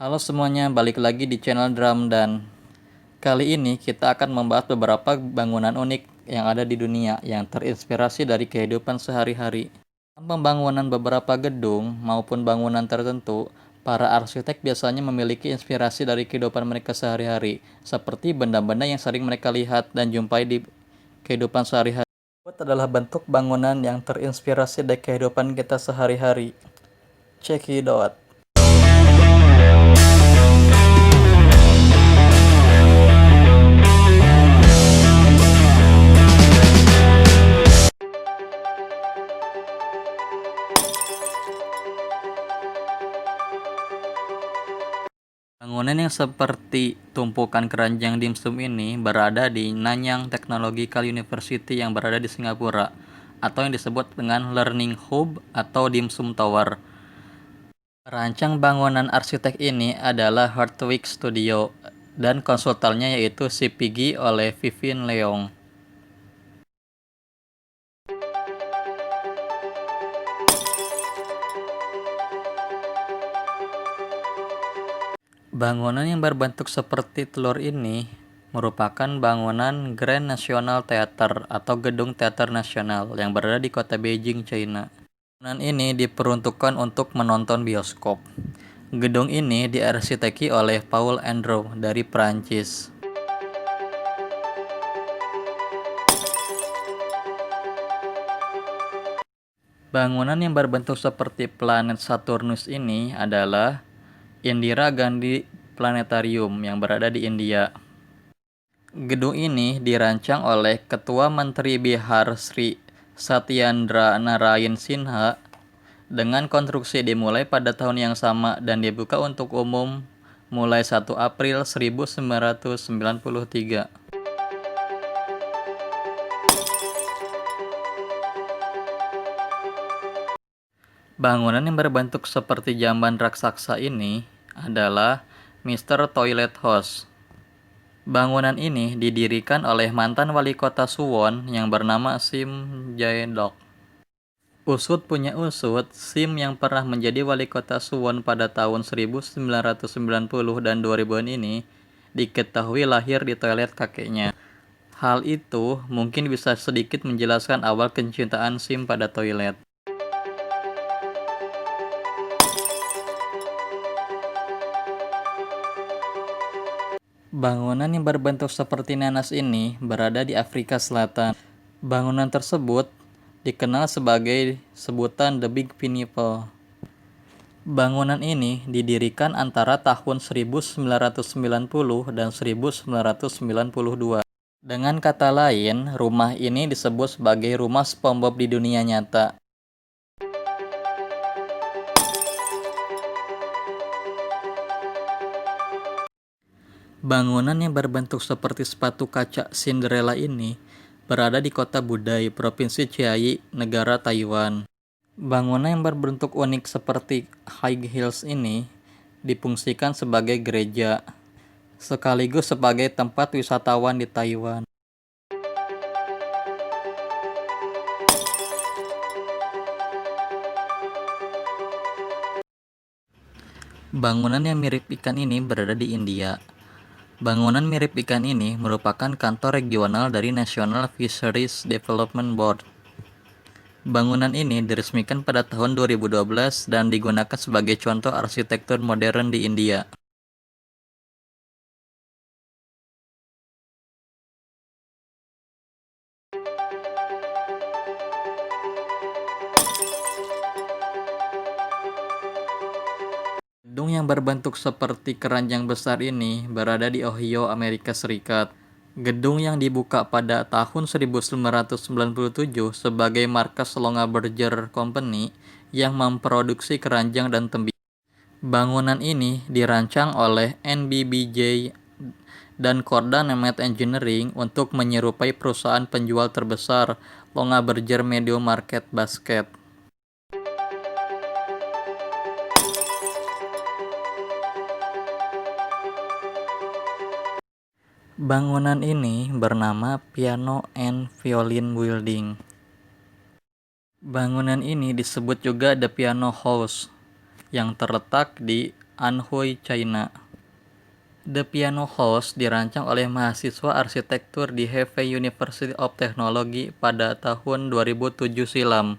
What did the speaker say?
Halo semuanya, balik lagi di channel Drum dan kali ini kita akan membahas beberapa bangunan unik yang ada di dunia yang terinspirasi dari kehidupan sehari-hari. Dalam pembangunan beberapa gedung maupun bangunan tertentu, para arsitek biasanya memiliki inspirasi dari kehidupan mereka sehari-hari, seperti benda-benda yang sering mereka lihat dan jumpai di kehidupan sehari-hari. Tersebut adalah bentuk bangunan yang terinspirasi dari kehidupan kita sehari-hari. Check it out. Bangunan yang seperti tumpukan keranjang dimsum ini berada di Nanyang Technological University yang berada di Singapura, atau yang disebut dengan Learning Hub atau Dimsum Tower. Perancang bangunan arsitek ini adalah Hardwick Studio, dan konsultannya yaitu CPG oleh Vivien Leong. Bangunan yang berbentuk seperti telur ini merupakan bangunan Grand National Theatre atau Gedung Teater Nasional yang berada di kota Beijing, China. Bangunan ini diperuntukkan untuk menonton bioskop. Gedung ini diarsiteki oleh Paul Andrew dari Prancis. Bangunan yang berbentuk seperti planet Saturnus ini adalah Indira Gandhi Planetarium yang berada di India. Gedung ini dirancang oleh Ketua Menteri Bihar Sri Satyendra Narayan Sinha dengan konstruksi dimulai pada tahun yang sama dan dibuka untuk umum mulai 1 April 1993. Bangunan yang berbentuk seperti jamban raksasa ini adalah Mr. Toilet House. Bangunan ini didirikan oleh mantan wali kota Suwon yang bernama Sim Jae-dok. Usut punya usut, Sim yang pernah menjadi wali kota Suwon pada tahun 1990 dan 2000-an ini diketahui lahir di toilet kakeknya. Hal itu mungkin bisa sedikit menjelaskan awal kecintaan Sim pada toilet. Bangunan yang berbentuk seperti nanas ini berada di Afrika Selatan. Bangunan tersebut dikenal sebagai sebutan The Big Pineapple. Bangunan ini didirikan antara tahun 1990 dan 1992. Dengan kata lain, rumah ini disebut sebagai rumah SpongeBob di dunia nyata. Bangunan yang berbentuk seperti sepatu kaca Cinderella ini berada di kota Budai, Provinsi Chiayi, negara Taiwan. Bangunan yang berbentuk unik seperti high heels ini difungsikan sebagai gereja, sekaligus sebagai tempat wisatawan di Taiwan. Bangunan yang mirip ikan ini berada di India. Bangunan mirip ikan ini merupakan kantor regional dari National Fisheries Development Board. Bangunan ini diresmikan pada tahun 2012 dan digunakan sebagai contoh arsitektur modern di India. Gedung yang berbentuk seperti keranjang besar ini berada di Ohio, Amerika Serikat. Gedung yang dibuka pada tahun 1997 sebagai markas Longaberger Company yang memproduksi keranjang dan tembikar. Bangunan ini dirancang oleh NBBJ dan Korda Nemeth Engineering untuk menyerupai perusahaan penjual terbesar Longaberger Media Market Basket. Bangunan ini bernama Piano and Violin Building. Bangunan ini disebut juga The Piano House yang terletak di Anhui, China. The Piano House dirancang oleh mahasiswa arsitektur di Hefei University of Technology pada tahun 2007 silam.